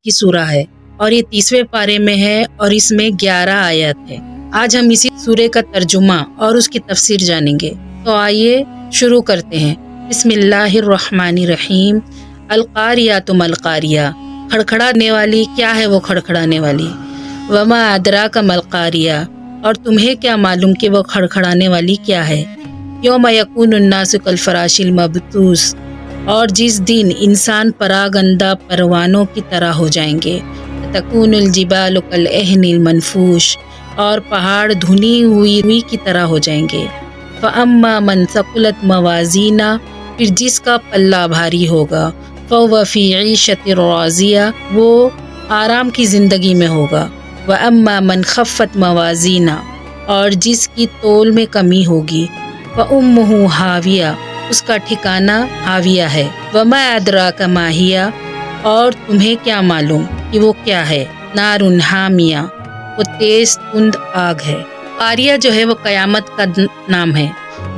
کی سورہ ہے اور یہ 30ویں پارے میں ہے اور اس میں 11 آیات ہے۔ آج ہم اسی سورے کا ترجمہ اور اس کی تفسیر جانیں گے، تو آئیے شروع کرتے ہیں۔ بسم اللہ الرحمن الرحیم۔ القاریات ما القاریہ، کھڑکھڑانے والی کیا ہے وہ کھڑکھڑانے والی۔ وما ادراک ما القاریہ، اور تمہیں کیا معلوم کہ وہ کھڑکھڑانے والی کیا ہے۔ یوم یکون الناس کالفراش المبثوث، اور جس دن انسان پراگندہ پروانوں کی طرح ہو جائیں گے۔ تکون الجبال کالعہن المنفوش، اور پہاڑ دھنی ہوئی روئی کی طرح ہو جائیں گے۔ فاما من ثقلت موازینہ، پھر جس کا پلہ بھاری ہوگا۔ فهو فی عیشۃ راضیہ، وہ آرام کی زندگی میں ہوگا۔ واما من خفت موازینہ، اور جس کی تول میں کمی ہوگی۔ فامہ ہاویہ، اس کا ٹھکانہ ہاویہ ہے۔ وما ادراک ما ہی، اور تمہیں کیا معلوم کہ وہ کیا ہے۔ نار حامیہ، وہ تیز تند آگ ہے۔ قاریہ جو ہے وہ قیامت کا نام ہے۔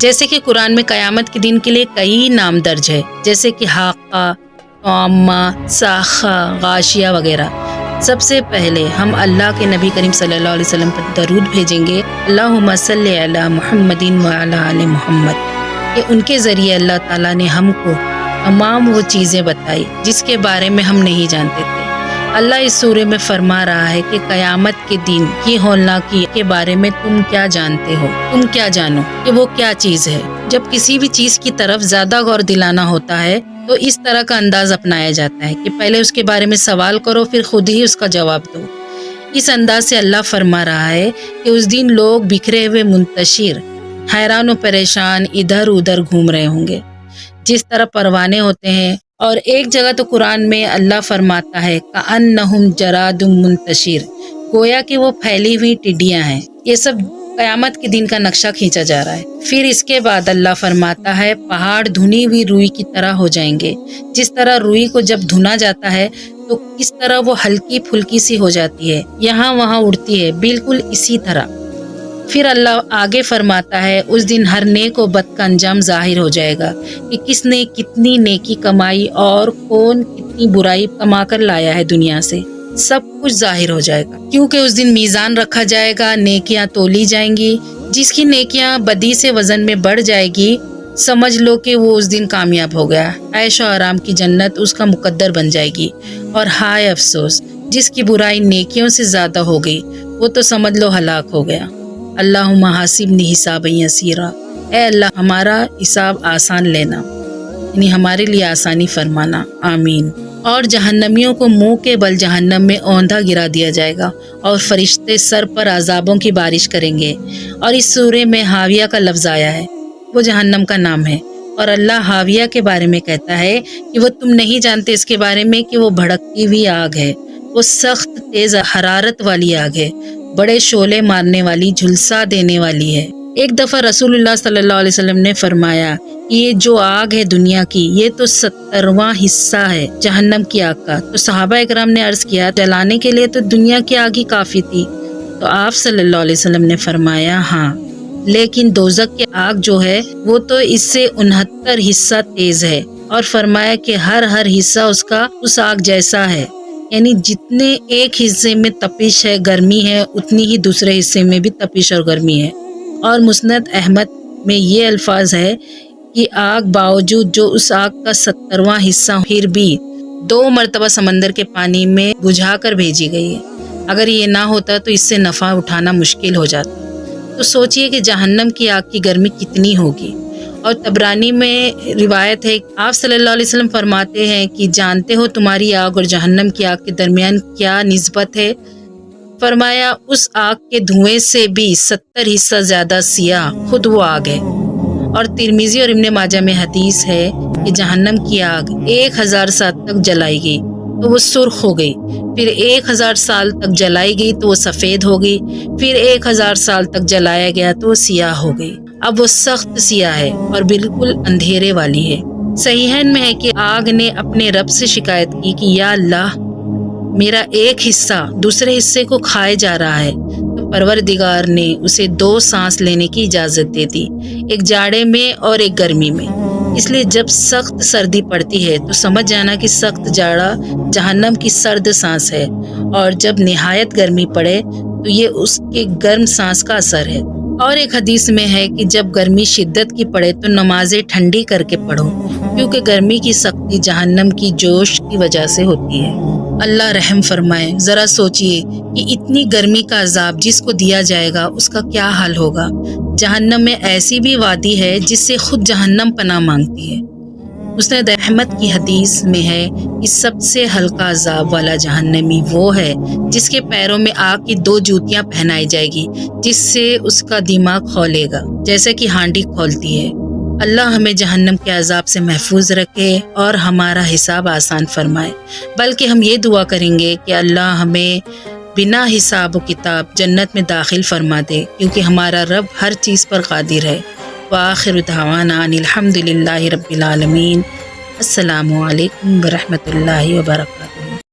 جیسے کہ قرآن میں قیامت کے دن کے لیے کئی نام درج ہے، جیسے کہ حاقہ، طامہ، صاخہ، غاشیہ وغیرہ۔ سب سے پہلے ہم اللہ کے نبی کریم صلی اللہ علیہ وسلم پر درود بھیجیں گے، اللہم صلی علی محمد وعلی آل محمد، کہ ان کے ذریعے اللہ تعالیٰ نے ہم کو تمام وہ چیزیں بتائی جس کے بارے میں ہم نہیں جانتے تھے۔ اللہ اس سورے میں فرما رہا ہے کہ قیامت کے دن کی ہولناکی کے بارے میں تم کیا جانتے ہو، تم کیا جانو کہ وہ کیا چیز ہے۔ جب کسی بھی چیز کی طرف زیادہ غور دلانا ہوتا ہے تو اس طرح کا انداز اپنایا جاتا ہے کہ پہلے اس کے بارے میں سوال کرو، پھر خود ہی اس کا جواب دو۔ اس انداز سے اللہ فرما رہا ہے کہ اس دن لوگ بکھرے ہوئے منتشر، حیران و پریشان ادھر ادھر گھوم رہے ہوں گے، جس طرح پروانے ہوتے ہیں۔ اور ایک جگہ تو قرآن میں اللہ فرماتا ہے کأنہم جراد منتشر، گویا کہ وہ پھیلی ہوئی ٹڈیاں ہیں۔ یہ سب قیامت کے دن کا نقشہ کھینچا جا رہا ہے۔ پھر اس کے بعد اللہ فرماتا ہے پہاڑ دھنی ہوئی روئی کی طرح ہو جائیں گے۔ جس طرح روئی کو جب دھنا جاتا ہے تو کس طرح وہ ہلکی پھلکی سی ہو جاتی ہے، یہاں وہاں اڑتی ہے، بالکل اسی طرح۔ پھر اللہ آگے فرماتا ہے اس دن ہر نیک و بد کا انجام ظاہر ہو جائے گا کہ کس نے کتنی نیکی کمائی اور کون کتنی برائی کما کر لایا ہے دنیا سے۔ سب کچھ ظاہر ہو جائے گا، کیونکہ اس دن میزان رکھا جائے گا، نیکیاں تولی جائیں گی۔ جس کی نیکیاں بدی سے وزن میں بڑھ جائے گی، سمجھ لو کہ وہ اس دن کامیاب ہو گیا، عیش و آرام کی جنت اس کا مقدر بن جائے گی۔ اور ہائے افسوس، جس کی برائی نیکیوں سے زیادہ ہو گئی، وہ تو سمجھ لو ہلاک ہو گیا۔ اللہم حاسبنی حسابا یسیرا، اے اللہ ہمارا حساب آسان لینا، یعنی ہمارے لیے آسانی فرمانا، آمین۔ اور جہنمیوں کو منہ کے بل جہنم میں اوندھا گرا دیا جائے گا، اور فرشتے سر پر عذابوں کی بارش کریں گے۔ اور اس سورے میں حاویہ کا لفظ آیا ہے، وہ جہنم کا نام ہے۔ اور اللہ حاویہ کے بارے میں کہتا ہے کہ وہ تم نہیں جانتے اس کے بارے میں کہ وہ بھڑکتی ہوئی آگ ہے، وہ سخت تیز حرارت والی آگ ہے، بڑے شعلے مارنے والی، جھلسا دینے والی ہے۔ ایک دفعہ رسول اللہ صلی اللہ علیہ وسلم نے فرمایا کہ یہ جو آگ ہے دنیا کی، یہ تو 70واں حصہ ہے جہنم کی آگ کا۔ تو صحابہ اکرام نے عرض کیا جلانے کے لیے تو دنیا کی آگ ہی کافی تھی۔ تو آپ صلی اللہ علیہ وسلم نے فرمایا ہاں، لیکن دوزخ کی آگ جو ہے وہ تو اس سے 69 حصہ تیز ہے، اور فرمایا کہ ہر حصہ اس کا اس آگ جیسا ہے، یعنی جتنے ایک حصے میں تپش ہے، گرمی ہے، اتنی ہی دوسرے حصے میں بھی تپش اور گرمی ہے۔ اور مسند احمد میں یہ الفاظ ہے کہ آگ باوجود جو اس آگ کا 70واں حصہ پھر بھی 2 مرتبہ سمندر کے پانی میں بجھا کر بھیجی گئی ہے۔ اگر یہ نہ ہوتا تو اس سے نفع اٹھانا مشکل ہو جاتا۔ تو سوچئے کہ جہنم کی آگ کی گرمی کتنی ہوگی۔ اور طبرانی میں روایت ہے، آپ صلی اللہ علیہ وسلم فرماتے ہیں کہ جانتے ہو تمہاری آگ اور جہنم کی آگ کے درمیان کیا نسبت ہے؟ فرمایا اس آگ کے دھوئیں سے بھی 70 حصہ زیادہ سیاہ خود وہ آگ ہے۔ اور ترمذی اور ابن ماجہ میں حدیث ہے کہ جہنم کی آگ 1000 سال تک جلائی گئی تو وہ سرخ ہو گئی، پھر 1000 سال تک جلائی گئی تو وہ سفید ہو گئی، پھر 1000 سال تک جلایا گیا تو وہ سیاہ ہو گئی۔ اب وہ سخت سیاہ ہے اور بالکل اندھیرے والی ہے۔ صحیحین میں ہے کہ آگ نے اپنے رب سے شکایت کی کہ یا اللہ، میرا ایک حصہ دوسرے حصے کو کھائے جا رہا ہے۔ تو پروردگار نے اسے 2 سانس لینے کی اجازت دے دی، ایک جاڑے میں اور ایک گرمی میں۔ اس لیے جب سخت سردی پڑتی ہے تو سمجھ جانا کہ سخت جاڑا جہنم کی سرد سانس ہے، اور جب نہایت گرمی پڑے تو یہ اس کے گرم سانس کا اثر ہے۔ اور ایک حدیث میں ہے کہ جب گرمی شدت کی پڑے تو نمازیں ٹھنڈی کر کے پڑھو، کیونکہ گرمی کی سختی جہنم کی جوش کی وجہ سے ہوتی ہے۔ اللہ رحم فرمائے۔ ذرا سوچئے کہ اتنی گرمی کا عذاب جس کو دیا جائے گا اس کا کیا حال ہوگا۔ جہنم میں ایسی بھی وادی ہے جس سے خود جہنم پناہ مانگتی ہے۔ مسند احمد کی حدیث میں ہے کہ سب سے ہلکا عذاب والا جہنمی وہ ہے جس کے پیروں میں آگ کی 2 جوتیاں پہنائی جائے گی، جس سے اس کا دماغ کھولے گا جیسے کہ ہانڈی کھولتی ہے۔ اللہ ہمیں جہنم کے عذاب سے محفوظ رکھے اور ہمارا حساب آسان فرمائے۔ بلکہ ہم یہ دعا کریں گے کہ اللہ ہمیں بنا حساب و کتاب جنت میں داخل فرما دے، کیونکہ ہمارا رب ہر چیز پر قادر ہے۔ وآخر دعوانا ان الحمد للہ رب العالمین۔ السلام علیکم ورحمۃ اللہ وبرکاتہ۔